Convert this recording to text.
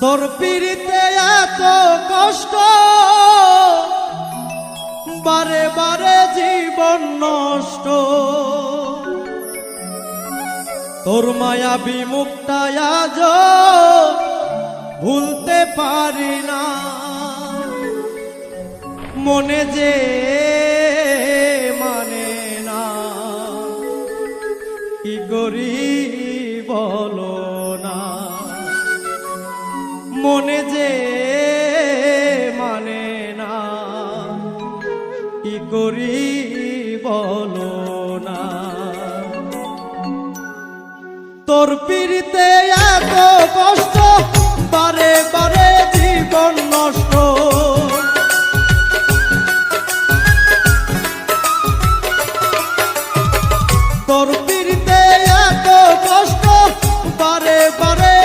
তোর পিড়িতে এত কষ্ট, বারে বারে জীবন নষ্ট। তোর মায়াবী মুখটা আজ ভুলতে পারি না। মনে যে মানে না, কি করি বলো না। মনে যে মানে না, কি করি বলো না। তোর পিড়িতে এত